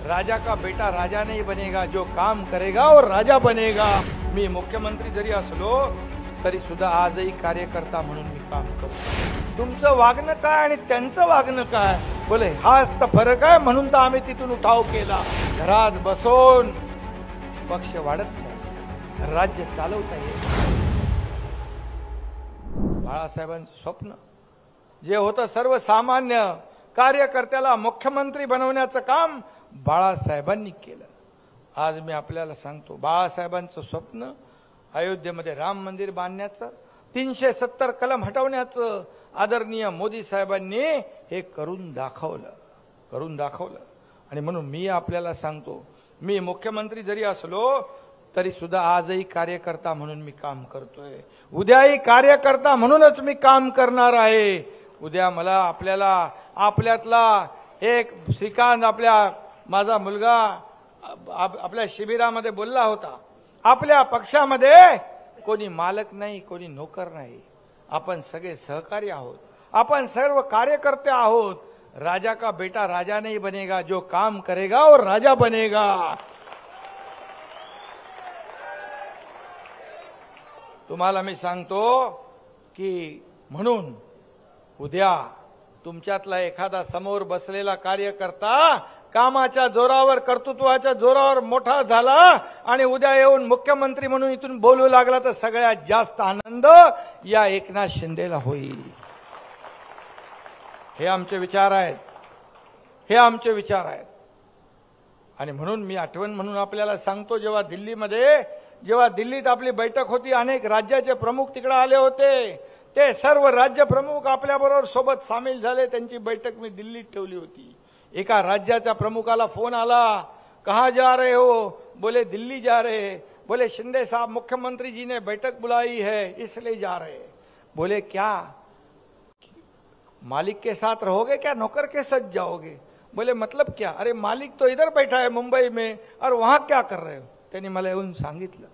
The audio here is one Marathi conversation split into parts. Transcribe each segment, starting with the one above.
राजा का बेटा राजा नहीं बनेगा, जो काम करेगा और राजा बनेगा। मी मुख्यमंत्री जरी असलो तरी सुद्धा आजही कार्यकर्ता म्हणून मी काम करतो। तुमचं वागणं काय आणि त्यांचं वागणं काय, बोले हाच तर फरक आहे, म्हणून तर आम्ही तिथून उठाव केला। घरात बसून पक्ष वाढत नाही, राज्य चालवता येत। बाळासाहेबांचं स्वप्न जे होतं सर्वसामान्य कार्यकर्त्याला मुख्यमंत्री बनवण्याचं काम बाळासाहेबांनी केलं। आज मी आपल्याला सांगतो, बाळासाहेबांचं स्वप्न अयोध्येमध्ये राम मंदिर बांधण्याचं, 370 कलम हटवण्याचं आदरणीय मोदी साहेबांनी हे करून दाखवलं। आणि म्हणून मी आपल्याला सांगतो, मी मुख्यमंत्री जरी असलो तरी सुद्धा आजही कार्यकर्ता म्हणून मी काम करतोय, उद्याही कार्यकर्ता म्हणूनच मी काम करणार आहे। उद्या मला आपल्यातला एक श्रीकांत, माझा मुलगा आपल्या शिबिरामध्ये बोलला होता, आपल्या पक्षामध्ये कोणी मालक नाही, कोणी नोकर नाही, आपण सगळे सहकारी आहोत, आपण सर्व कार्यकर्ते आहोत। राजा का बेटा राजा नहीं बनेगा, जो काम करेगा और राजा बनेगा। तुम्हाला मी सांगतो की म्हणून उद्या तुमच्यातला एखादा समोर बसलेला कार्यकर्ता कामाच्या जोरावर, कर्तृत्वाच्या जोरावर मोठा झाला आणि उद्या येऊन मुख्यमंत्री म्हणून इथून बोलू लागला तर सगळ्यात जास्त आनंद या एकनाथ शिंदेला होईल। हे आमचे विचार आहेत, आणि म्हणून मी आठवण म्हणून आपल्याला सांगतो, जेव्हा दिल्लीत आपली बैठक होती, अनेक राज्याचे प्रमुख तिकडे आले होते, ते सर्व राज्य प्रमुख आपल्याबरोबर सोबत सामील झाले। त्यांची बैठक मी दिल्लीत ठेवली होती। एका राज्याच्या प्रमुखाला फोन आला, कहाँ जा रहे हो? बोले दिल्ली जा रहे। बोले शिंदे साहब, मुख्यमंत्री जी ने बैठक बुलाई है इसलिए जा रहे। बोले क्या मालिक के साथ रहोगे क्या नौकर के साथ जाओगे? बोले मतलब क्या? अरे मालिक तो इधर बैठा है मुंबई में, और वहां क्या कर रहे हो? त्यांनी मला येऊन सांगितलं।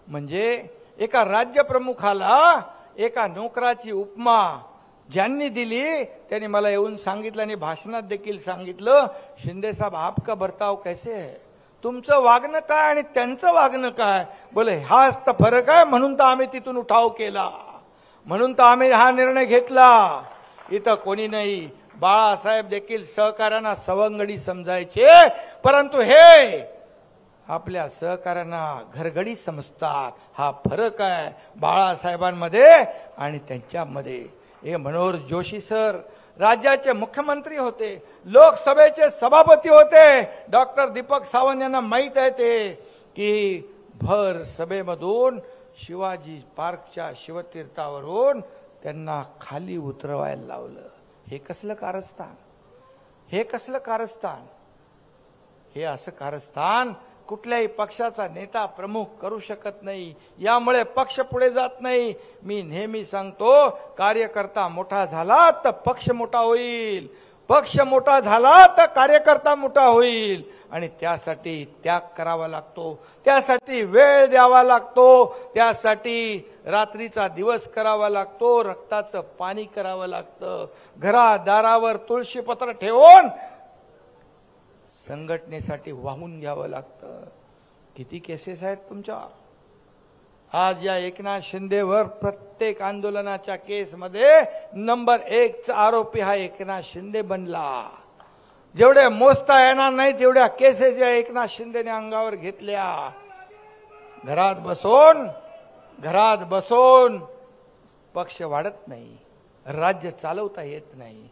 म्हणजे एका राज्य प्रमुखाला एका नोकराची उपमा ज्यांनी दिली त्यांनी मला येऊन सांगितलं, आणि भाषणात देखील सांगितलं, शिंदे साहब आपका बर्ताव कैसे है, तुमचं वागणं काय आणि त्यांचं वागणं काय, बोले हाच तर फरक आहे, म्हणून तर आम्ही तिथून उठाव केला, म्हणून तर आम्ही हा निर्णय घेतला। इथं कोणी नाही, बाळासाहेब देखील सहकार्यांना सवंगडी समजायचे, परंतु हे आपल्या सहकार्यांना घरगडी समजतात। हा फरक आहे बाळासाहेबांमध्ये आणि त्यांच्यामध्ये। हे मनोहर जोशी सर राज्याचे मुख्यमंत्री होते, लोकसभेचे सभापती होते। डॉक्टर दीपक सावंत यांना माहित आहे ते की भर सभेमधून शिवाजी पार्कच्या शिवतीर्थावरून त्यांना खाली उतरवायला लावलं। हे कसलं कारस्थान? हे असं कारस्थान कुठल्याही पक्षाचा नेता प्रमुख करू शकत नाही। यामुळे पक्ष पुढे जात नाही। मी नेहमी सांगतो, कार्यकर्ता मोठा झाला तर पक्ष मोठा होईल, पक्ष मोठा झाला तर कार्यकर्ता मोठा होईल, आणि त्यासाठी त्याग करावा लागतो, त्यासाठी वेळ द्यावा लागतो, त्यासाठी रात्रीचा दिवस करावा लागतो, रक्ताचं पाणी करावं लागतं, घरादारावर तुळशीपत्र ठेवून संघटनेसाठी वाहून घ्यावं लागतं। किती केसेस आहेत तुमच्यावर? आज या एकनाथ शिंदेवर प्रत्येक आंदोलनाच्या केसमध्ये नंबर 1 चा आरोपी हा एकनाथ शिंदे बनला। जेवढे मोजता येणार नाही तेवढ्या केसेस या एकनाथ शिंदेने अंगावर घेतल्या। घरात बसून पक्ष वाढत नाही, राज्य चालवता येत नाही।